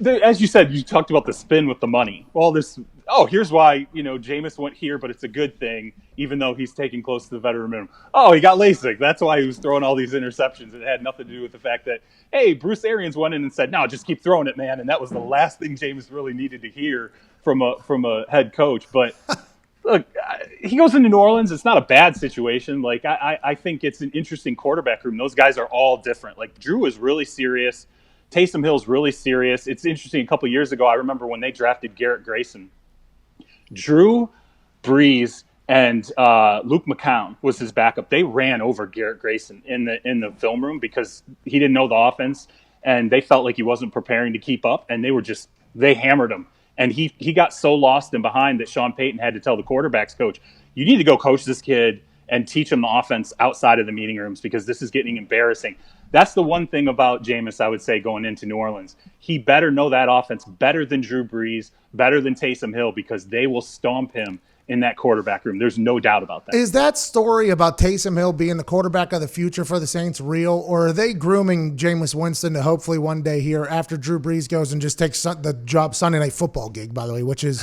As you said, you talked about the spin with the money. Well, here's why, Jameis went here, but it's a good thing, even though he's taking close to the veteran minimum. Oh, he got LASIK. That's why he was throwing all these interceptions. It had nothing to do with the fact that, hey, Bruce Arians went in and said, no, just keep throwing it, man. And that was the last thing Jameis really needed to hear from a head coach. But look, he goes into New Orleans. It's not a bad situation. Like, I think it's an interesting quarterback room. Those guys are all different. Like, Drew is really serious. Taysom Hill's really serious. It's interesting. A couple of years ago, I remember when they drafted Garrett Grayson. Drew, Brees, and Luke McCown was his backup. They ran over Garrett Grayson in the film room because he didn't know the offense, and they felt like he wasn't preparing to keep up, and they hammered him. And he got so lost and behind that Sean Payton had to tell the quarterbacks coach, you need to go coach this kid and teach him the offense outside of the meeting rooms because this is getting embarrassing. That's the one thing about Jameis, I would say, going into New Orleans. He better know that offense better than Drew Brees, better than Taysom Hill, because they will stomp him in that quarterback room. There's no doubt about that. Is that story about Taysom Hill being the quarterback of the future for the Saints real, or are they grooming Jameis Winston to hopefully one day here after Drew Brees goes and just takes the job Sunday Night Football gig, by the way, which is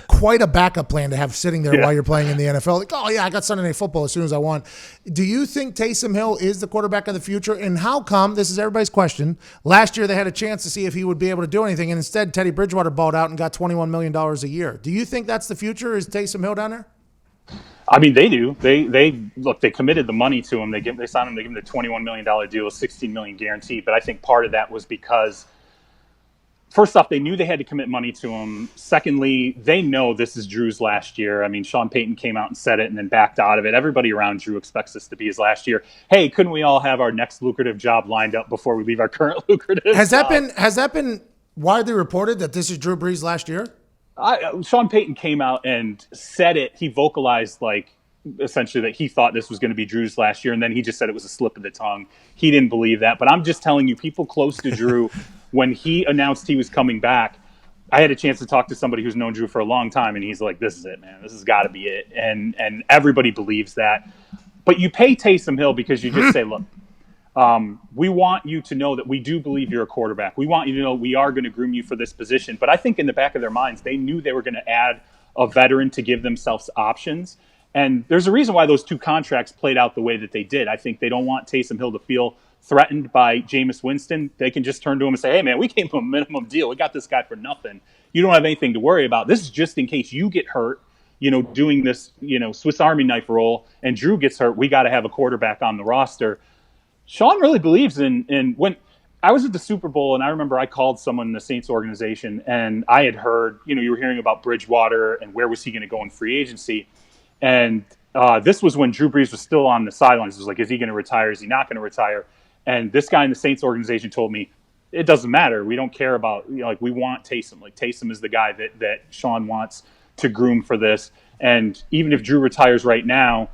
quite a backup plan to have sitting there while you're playing in the NFL. Like, oh, yeah, I got Sunday Night Football as soon as I want. Do you think Taysom Hill is the quarterback of the future? And how come, this is everybody's question, last year they had a chance to see if he would be able to do anything, and instead Teddy Bridgewater balled out and got $21 million a year. Do you think that's the future? Is Taysom Hill down there? I mean, they do. They committed the money to him. They signed him. They gave him the $21 million deal, $16 million guaranteed. But I think part of that was because, first off, they knew they had to commit money to him. Secondly, they know this is Drew's last year. I mean, Sean Payton came out and said it and then backed out of it. Everybody around Drew expects this to be his last year. Hey, couldn't we all have our next lucrative job lined up before we leave our current lucrative Has job? that been widely reported that this is Drew Brees' last year? Sean Payton came out and said it. He vocalized essentially that he thought this was going to be Drew's last year, and then he just said it was a slip of the tongue. He didn't believe that. But I'm just telling you, people close to Drew, when he announced he was coming back, I had a chance to talk to somebody who's known Drew for a long time, and he's like, this is it, man. This has got to be it. And everybody believes that. But you pay Taysom Hill because you just say, look, we want you to know that we do believe you're a quarterback. We want you to know we are going to groom you for this position. But I think in the back of their minds, they knew they were going to add a veteran to give themselves options. And there's a reason why those two contracts played out the way that they did. I think they don't want Taysom Hill to feel threatened by Jameis Winston. They can just turn to him and say, hey, man, we came to a minimum deal. We got this guy for nothing. You don't have anything to worry about. This is just in case you get hurt, doing this, Swiss Army knife roll, and Drew gets hurt. We got to have a quarterback on the roster. Sean really believes in when I was at the Super Bowl, and I remember I called someone in the Saints organization, and I had heard, you were hearing about Bridgewater and where was he going to go in free agency. And this was when Drew Brees was still on the sidelines. It was like, is he going to retire? Is he not going to retire? And this guy in the Saints organization told me, it doesn't matter. We don't care about, we want Taysom. Like, Taysom is the guy that Sean wants to groom for this. And even if Drew retires right now,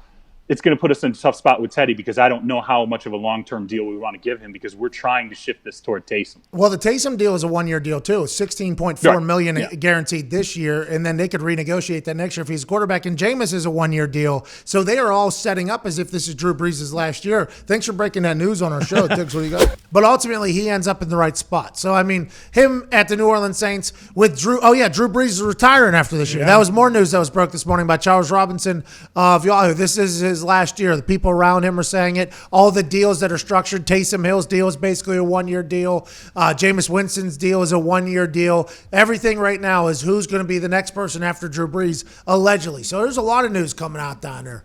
it's going to put us in a tough spot with Teddy because I don't know how much of a long-term deal we want to give him because we're trying to shift this toward Taysom. Well, the Taysom deal is a one-year deal too. It's $16.4 million guaranteed this year, and then they could renegotiate that next year if he's a quarterback. And Jameis is a one-year deal. So they are all setting up as if this is Drew Brees' last year. Thanks for breaking that news on our show. Thanks, what you got? But ultimately, he ends up in the right spot. So, I mean, him at the New Orleans Saints with Drew. Oh, yeah, Drew Brees is retiring after this year. That was more news that was broke this morning by Charles Robinson of y'all. This is his last year. The people around him are saying it. All the deals that are structured, Taysom Hill's deal is basically a one-year deal. Jameis Winston's deal is a one-year deal. Everything right now is who's going to be the next person after Drew Brees, allegedly. So there's a lot of news coming out down there.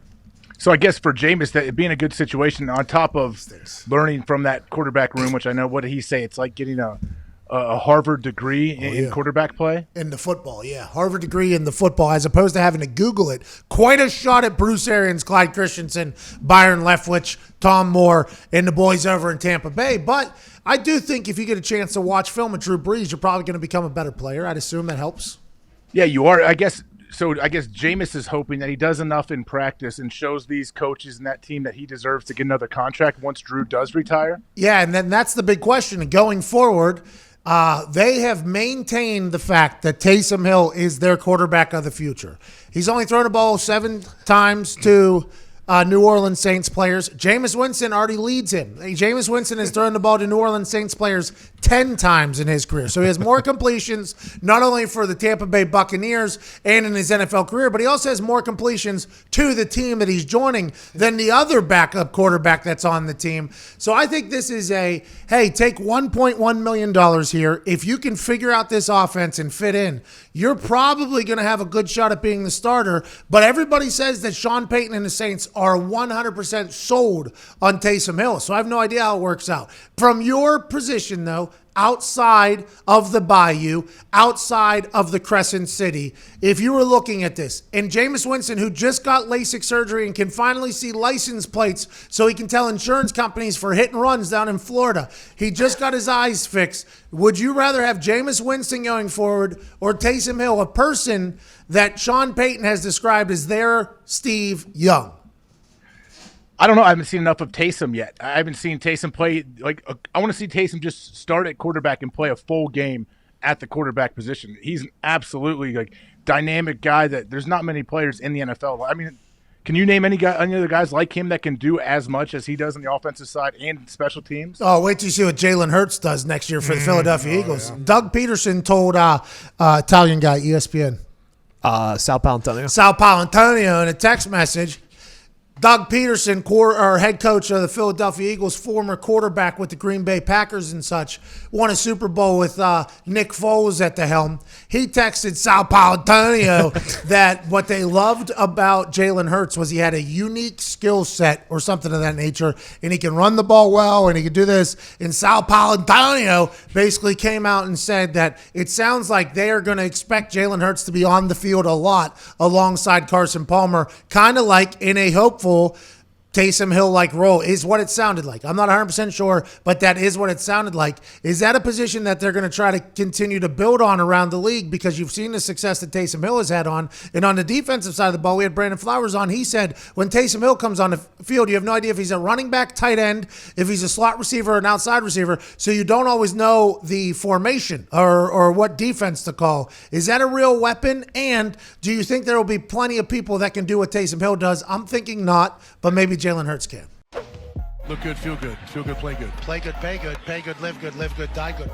So I guess for Jameis, that it being a good situation on top of learning from that quarterback room, which I know, what did he say? It's like getting a Harvard degree in quarterback play? In the football, yeah. Harvard degree in the football, as opposed to having to Google it. Quite a shot at Bruce Arians, Clyde Christensen, Byron Leftwich, Tom Moore, and the boys over in Tampa Bay. But I do think if you get a chance to watch film of Drew Brees, you're probably going to become a better player. I'd assume that helps. Yeah, you are. I guess Jameis is hoping that he does enough in practice and shows these coaches and that team that he deserves to get another contract once Drew does retire. Yeah, and then that's the big question. Going forward, they have maintained the fact that Taysom Hill is their quarterback of the future. He's only thrown the ball 7 times to New Orleans Saints players. Jameis Winston already leads him. Jameis Winston has thrown the ball to New Orleans Saints players 10 times in his career. So he has more completions, not only for the Tampa Bay Buccaneers and in his NFL career, but he also has more completions to the team that he's joining than the other backup quarterback that's on the team. So I think this is hey, take $1.1 million here. If you can figure out this offense and fit in, you're probably going to have a good shot at being the starter. But everybody says that Sean Payton and the Saints are 100% sold on Taysom Hill. So I have no idea how it works out. From your position, though, outside of the Bayou, outside of the Crescent City, if you were looking at this, and Jameis Winston, who just got LASIK surgery and can finally see license plates so he can tell insurance companies for hit and runs down in Florida, he just got his eyes fixed. Would you rather have Jameis Winston going forward or Taysom Hill, a person that Sean Payton has described as their Steve Young? I don't know. I haven't seen enough of Taysom yet. I haven't seen Taysom play. I want to see Taysom just start at quarterback and play a full game at the quarterback position. He's an absolutely dynamic guy that there's not many players in the NFL. I mean, can you name any other guys like him that can do as much as he does on the offensive side and special teams? Oh, wait till you see what Jalen Hurts does next year for the Philadelphia Eagles. Yeah. Doug Peterson told Italian guy, ESPN. Sal Paolantonio in a text message. Doug Peterson, head coach of the Philadelphia Eagles, former quarterback with the Green Bay Packers and such, won a Super Bowl with Nick Foles at the helm. He texted Sal Paolantonio that what they loved about Jalen Hurts was he had a unique skill set or something of that nature, and he can run the ball well, and he can do this. And Sal Paolantonio basically came out and said that it sounds like they are going to expect Jalen Hurts to be on the field a lot alongside Carson Palmer, kind of like in a hopeful Taysom Hill-like role is what it sounded like. I'm not 100% sure, but that is what it sounded like. Is that a position that they're going to try to continue to build on around the league? Because you've seen the success that Taysom Hill has had on. And on the defensive side of the ball, we had Brandon Flowers on. He said when Taysom Hill comes on the field, you have no idea if he's a running back, tight end, if he's a slot receiver or an outside receiver. So you don't always know the formation or what defense to call. Is that a real weapon? And do you think there will be plenty of people that can do what Taysom Hill does? I'm thinking not, but maybe Jalen Hurts can. Look good, feel good, play good. Play good, pay good, live good, die good.